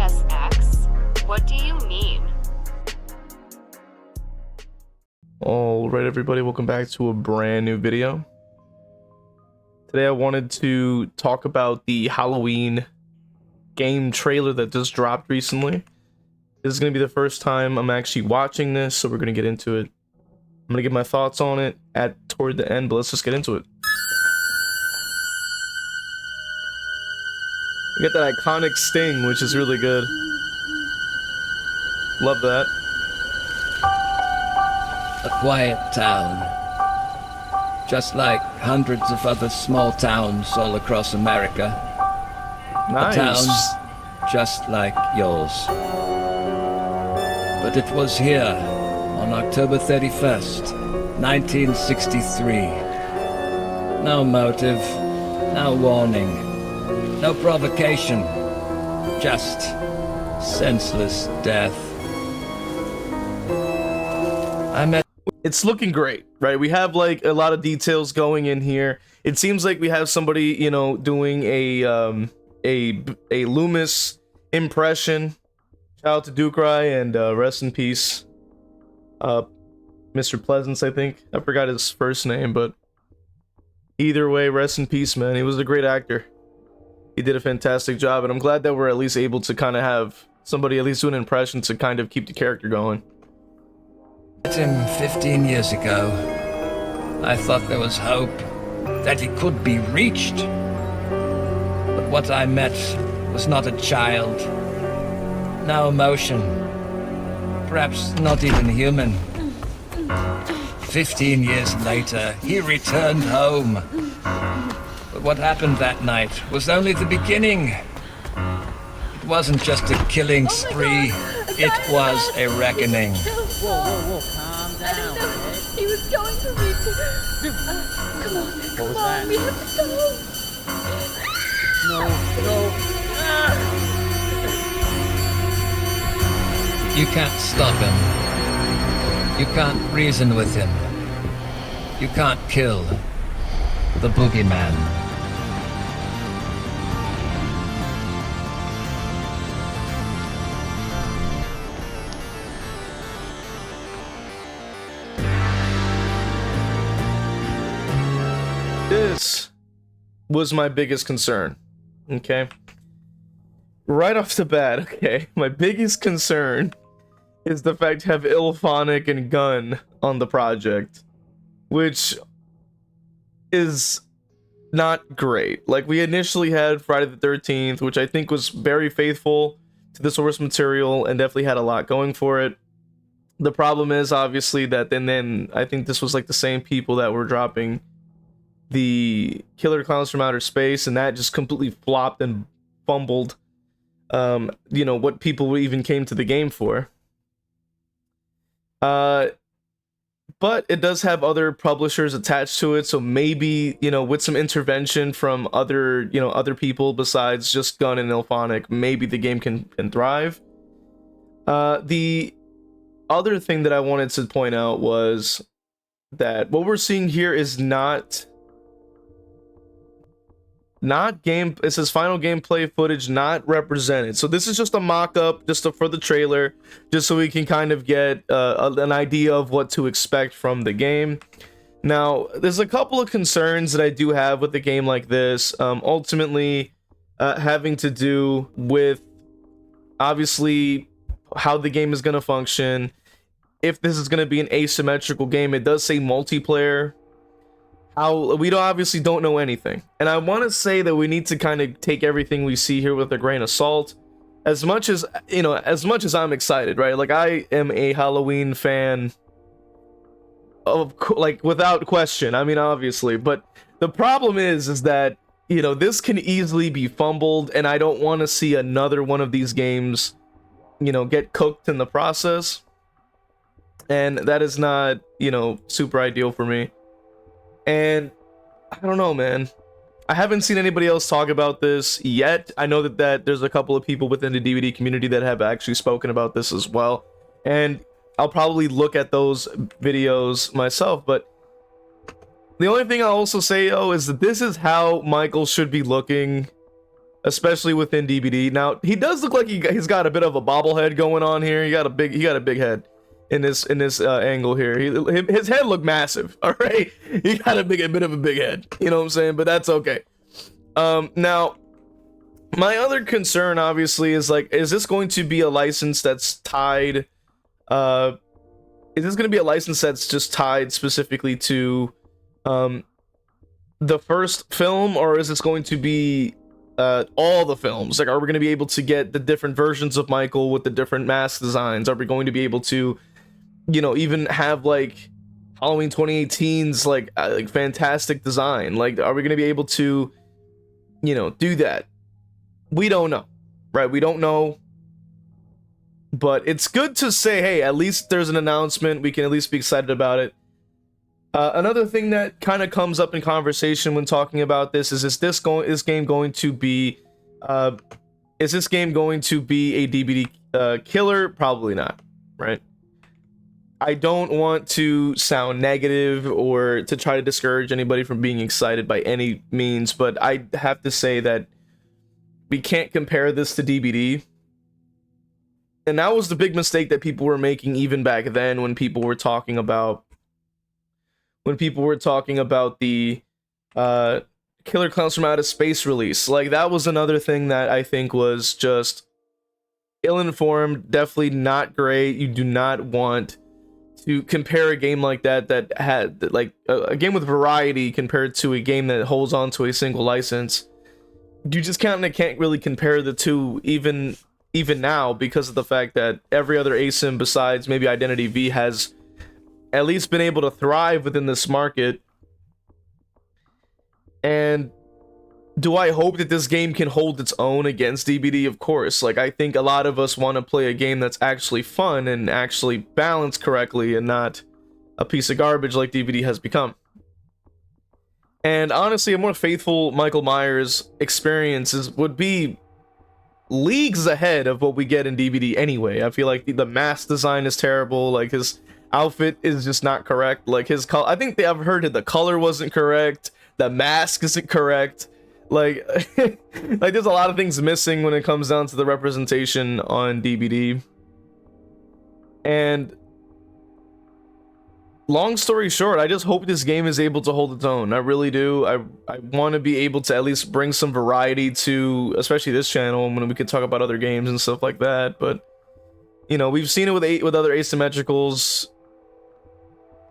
v.h.s.x? What do you mean? Alright everybody, welcome back to a brand new video. Today I wanted to talk about the Halloween game trailer that just dropped recently. This is going to be the first time I'm actually watching this, so we're going to get into it. I'm going to give my thoughts on it toward the end, but let's just get into it. We get that iconic sting, which is really good. Love that. A quiet town, just like hundreds of other small towns all across America. Nice. A town just like yours. But it was here on October 31st, 1963. No motive, no warning, no provocation, just senseless death. I met. It's looking great, right? We have like a lot of details going in here. It seems like we have somebody, you know, doing a Loomis impression. Shout out to Duke-Rai and rest in peace, Mr. Pleasance. I think I forgot his first name, but either way, rest in peace, man. He was a great actor. He did a fantastic job, and I'm glad that we're at least able to kind of have somebody at least do an impression to kind of keep the character going. Met him 15 years ago. I thought there was hope, that he could be reached. But what I met was not a child. No emotion. Perhaps not even human. 15 years later, he returned home. But what happened that night was only the beginning. It wasn't just a killing spree. It was a reckoning. Whoa, calm down. He was going to reach it. Come on, we have to go. No. You can't stop him. You can't reason with him. You can't kill the boogeyman. This was my biggest concern, okay? Right off the bat, okay? My biggest concern is the fact to have Illfonic and Gun on the project, which is not great. Like, we initially had Friday the 13th, which I think was very faithful to the source material and definitely had a lot going for it. The problem is, obviously, that then I think this was like the same people that were dropping the Killer Clowns from Outer Space, and that just completely flopped and fumbled, you know, what people even came to the game for. But it does have other publishers attached to it, so maybe, you know, with some intervention from other, you know, other people besides just Gun and Illfonic, maybe the game can thrive. The other thing that I wanted to point out was that what we're seeing here is not game. It says final gameplay footage not represented. So this is just a mock-up, for the trailer, just so we can kind of get an idea of what to expect from the game. Now, there's a couple of concerns that I do have with a game like this. Ultimately, having to do with obviously how the game is going to function. If this is going to be an asymmetrical game, it does say multiplayer. We obviously don't know anything, and I want to say that we need to kind of take everything we see here with a grain of salt. As much as, you know, as much as I'm excited, right? Like, I am a Halloween fan like, without question. I mean, obviously, but the problem is that, you know, this can easily be fumbled, and I don't want to see another one of these games, you know, get cooked in the process, and that is not, you know, super ideal for me. And I don't know, man. I haven't seen anybody else talk about this yet. I know that there's a couple of people within the DVD community that have actually spoken about this as well. And I'll probably look at those videos myself. But the only thing I'll also say, is that this is how Michael should be looking especially within DBD. Now he does look like he's got a bit of a bobblehead going on here. He got a big head in this angle here. His head looked massive. All right, he got a bit of a big head. You know what I'm saying? But that's okay. Now, my other concern obviously is like, is this going to be a license that's tied? Is this going to be a license that's just tied specifically to the first film, or is this going to be all the films? Like, are we going to be able to get the different versions of Michael with the different mask designs? Are we going to be able to, you know, even have like Halloween 2018's like fantastic design? Like, are we going to be able to, you know, do that? We don't know, right? We don't know. But it's good to say, hey, at least there's an announcement. We can at least be excited about it. Another thing that kind of comes up in conversation when talking about this is this game going to be a DBD killer? Probably not, right? I don't want to sound negative or to try to discourage anybody from being excited by any means, but I have to say that we can't compare this to DBD. And that was the big mistake that people were making even back then when people were talking about the Killer Clowns from Outer Space release. Like, that was another thing that I think was just ill-informed, definitely not great. You do not want to compare a game like that had like a game with variety compared to a game that holds on to a single license. You just can't really compare the two even now, because of the fact that every other ASIM besides maybe Identity V has at least been able to thrive within this market. And do I hope that this game can hold its own against DBD? Of course. Like, I think a lot of us want to play a game that's actually fun and actually balanced correctly and not a piece of garbage like DBD has become. And honestly, a more faithful Michael Myers experiences would be leagues ahead of what we get in DBD anyway. I feel like the mask design is terrible. Like, his outfit is just not correct. Like, his color, I think I've heard that the color wasn't correct. The mask isn't correct. Like, like there's a lot of things missing when it comes down to the representation on DBD. And long story short, I just hope this game is able to hold its own. I really do. I want to be able to at least bring some variety to, especially this channel, when we could talk about other games and stuff like that. But, you know, we've seen it with other asymmetricals.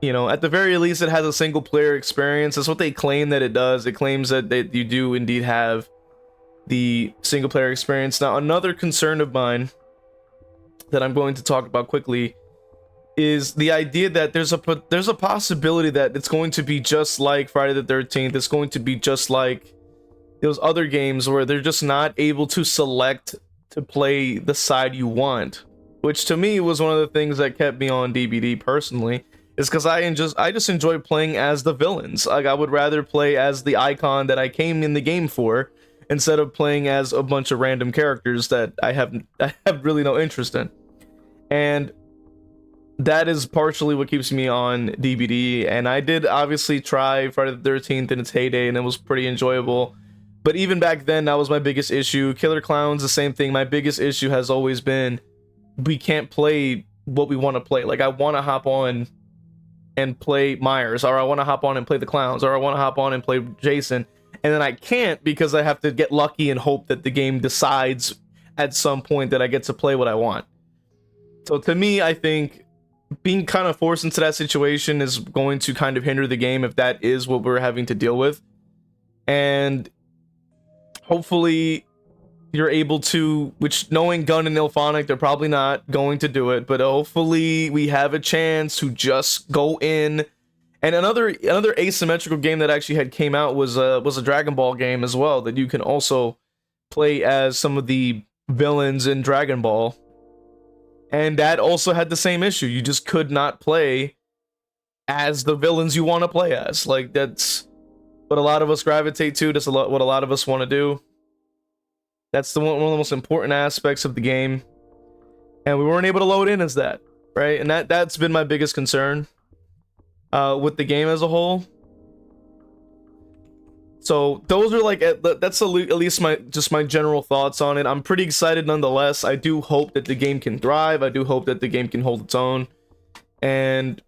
You know, at the very least, it has a single player experience. That's what they claim that it does. It claims that you do indeed have the single player experience. Now, another concern of mine that I'm going to talk about quickly is the idea that there's a possibility that it's going to be just like Friday the 13th. It's going to be just like those other games where they're just not able to select to play the side you want, which to me was one of the things that kept me on DBD personally, is because I just enjoy playing as the villains. Like, I would rather play as the icon that I came in the game for instead of playing as a bunch of random characters that I have really no interest in. And that is partially what keeps me on DBD. And I did obviously try Friday the 13th in its heyday, and it was pretty enjoyable. But even back then, that was my biggest issue. Killer Clowns, the same thing. My biggest issue has always been we can't play what we want to play. Like, I want to hop on and play Myers, or I want to hop on and play the Clowns, or I want to hop on and play Jason, and then I can't because I have to get lucky and hope that the game decides at some point that I get to play what I want. So to me, I think being kind of forced into that situation is going to kind of hinder the game if that is what we're having to deal with. And hopefully you're able to, which knowing Gun and Illfonic, they're probably not going to do it, but hopefully we have a chance to just go in. And another asymmetrical game that actually had came out was a Dragon Ball game as well, that you can also play as some of the villains in Dragon Ball. And that also had the same issue. You just could not play as the villains you want to play as. Like, that's what a lot of us gravitate to. That's what a lot of us want to do. That's one of the most important aspects of the game. And we weren't able to load in as that, right? And that's been my biggest concern with the game as a whole. So those are like, that's at least my general thoughts on it. I'm pretty excited nonetheless. I do hope that the game can thrive. I do hope that the game can hold its own, and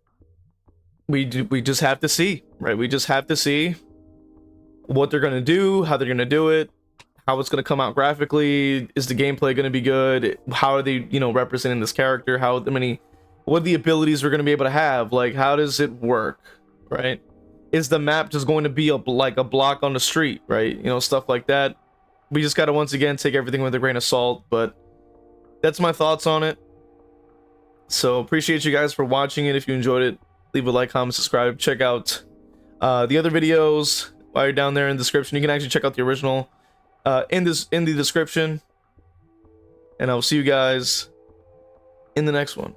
we just have to see, right? We just have to see what they're gonna do, how they're gonna do it, how it's gonna come out graphically. Is the gameplay gonna be good? How are they, you know, representing this character? What are the abilities we're gonna be able to have? Like, how does it work, right? Is the map just going to be like a block on the street, right? You know, stuff like that. We just gotta once again take everything with a grain of salt, but that's my thoughts on it. So appreciate you guys for watching it. If you enjoyed it, leave a like, comment, subscribe. Check out the other videos while you're down there in the description. You can actually check out the original in the description, and I'll see you guys in the next one.